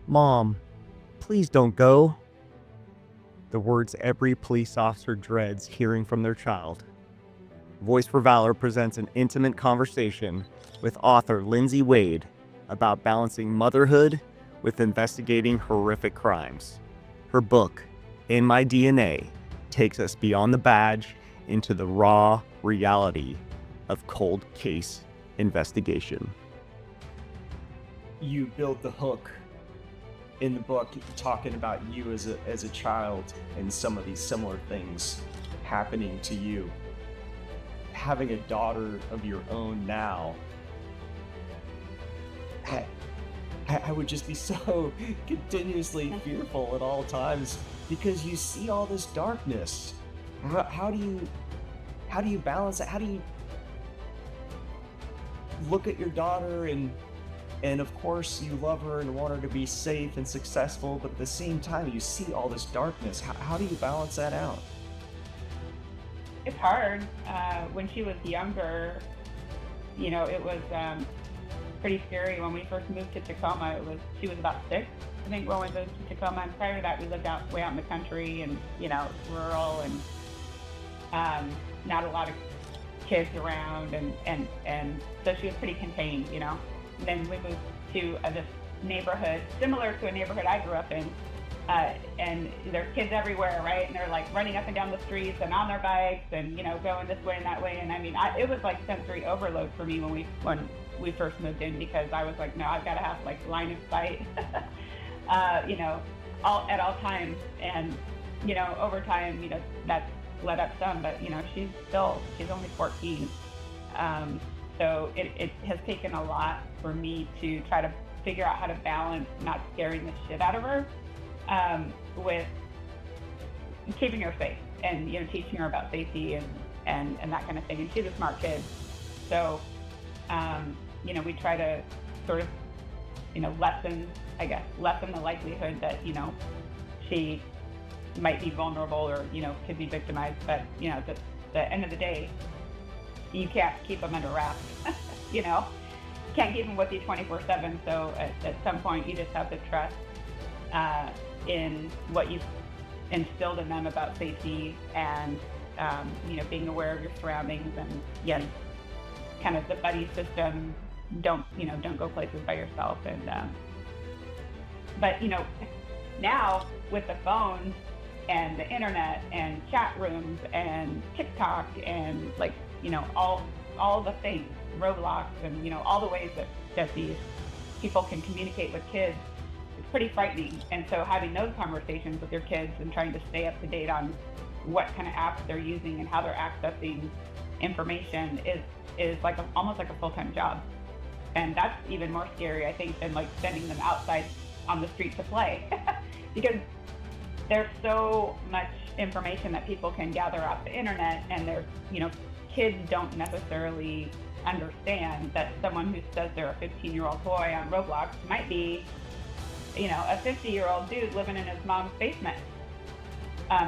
Mom, please don't go. The words every police officer dreads hearing from their child. Voice for Valor presents an intimate conversation with author Lindsay Wade about balancing motherhood with investigating horrific crimes. Her book, In My DNA, takes us beyond the badge into the raw reality of cold case investigation. You build the hook in the book talking about you as a child and some of these similar things happening to you. Having a daughter of your own now, I would just be so continuously fearful at all times because you see all this darkness. How do you balance it? How do you look at your daughter and of course you love her and want her to be safe and successful, but at the same time you see all this darkness. How do you balance that out? It's hard. When she was younger, it was pretty scary. When we first moved to Tacoma, she was about 6, I think, when we moved to Tacoma. And prior to that, we lived way out in the country and, rural and not a lot of kids around. And so she was pretty contained, And then we moved to this neighborhood, similar to a neighborhood I grew up in. And there's kids everywhere, right? And they're like running up and down the streets and on their bikes and, going this way and that way. And I mean, it was like sensory overload for me when we first moved in, because I was like, no, I've got to have like line of sight, at all times. And, over time, that's let up some, but, she's only 14. So it has taken a lot for me to try to figure out how to balance not scaring the shit out of her, with keeping her safe and, teaching her about safety and that kind of thing. And she's a smart kid. So, we try to sort of, lessen the likelihood that, she might be vulnerable or, could be victimized. But, at the end of the day, you can't keep them under wraps, You can't keep them with you 24/7. So at some point you just have to trust in what you've instilled in them about safety and, being aware of your surroundings and, kind of the buddy system. Don't go places by yourself. And, but, now with the phones and the internet and chat rooms and TikTok and all the things, Roblox and, all the ways that these people can communicate with kids, it's pretty frightening. And so having those conversations with your kids and trying to stay up to date on what kind of apps they're using and how they're accessing information is like almost like a full-time job. And that's even more scary, I think, than like sending them outside on the street to play because there's so much information that people can gather off the internet, and there's, kids don't necessarily understand that someone who says they're a 15-year-old boy on Roblox might be, a 50-year-old dude living in his mom's basement,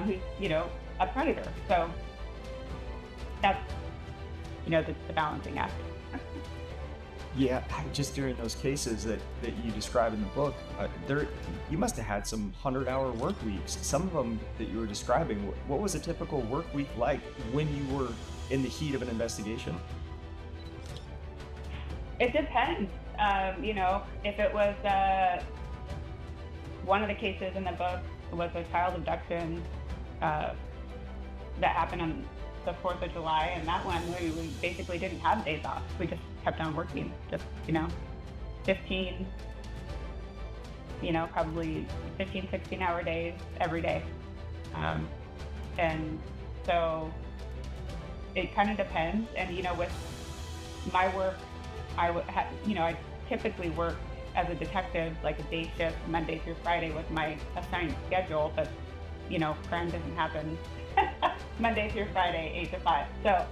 who's, a predator. So that's, the balancing act. Yeah, just during those cases that you describe in the book, you must have had some 100-hour work weeks. Some of them that you were describing, what was a typical work week like when you were in the heat of an investigation? It depends. If it was one of the cases in the book was a child abduction that happened on the 4th of July, and that one we basically didn't have days off. We just kept on working, just 15, probably 15, 16-hour days every day. And so it kind of depends. And, with my work, I typically work as a detective, like a day shift, Monday through Friday with my assigned schedule, but, crime doesn't happen Monday through Friday, 8 to 5. So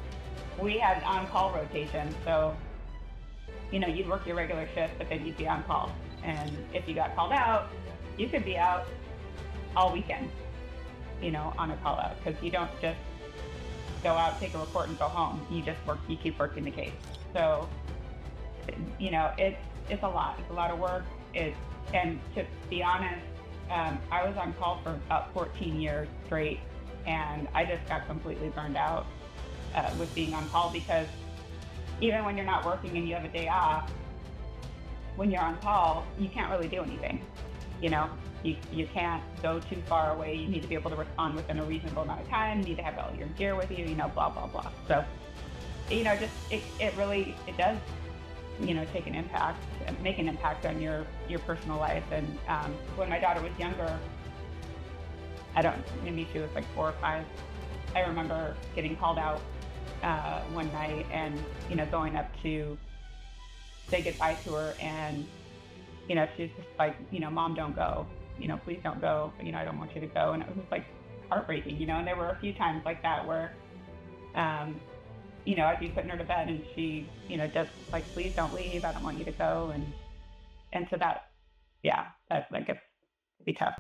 we had on-call rotation. So, you'd work your regular shift, but then you'd be on call. And if you got called out, you could be out all weekend, on a call out, because you don't just go out, take a report, and go home. You keep working the case. So, it's a lot. It's a lot of work. It's And to be honest, I was on call for about 14 years straight, and I just got completely burned out with being on call, because even when you're not working and you have a day off, when you're on call, you can't really do anything. You know, you can't go too far away. You need to be able to respond within a reasonable amount of time. You need to have all your gear with you, you know, blah, blah, blah. So, you know, just, it really does, you know, take an impact, make an impact on your personal life. And when my daughter was younger, maybe she was like 4 or 5, I remember getting called out one night and, you know, going up to say goodbye to her, and, you know, she's just like, you know, Mom, don't go, you know, please don't go, you know, I don't want you to go. And it was just like heartbreaking, you know. And there were a few times like that where, you know, I'd be putting her to bed and she, you know, just like, please don't leave, I don't want you to go. And so that, yeah, that like, it'd be tough.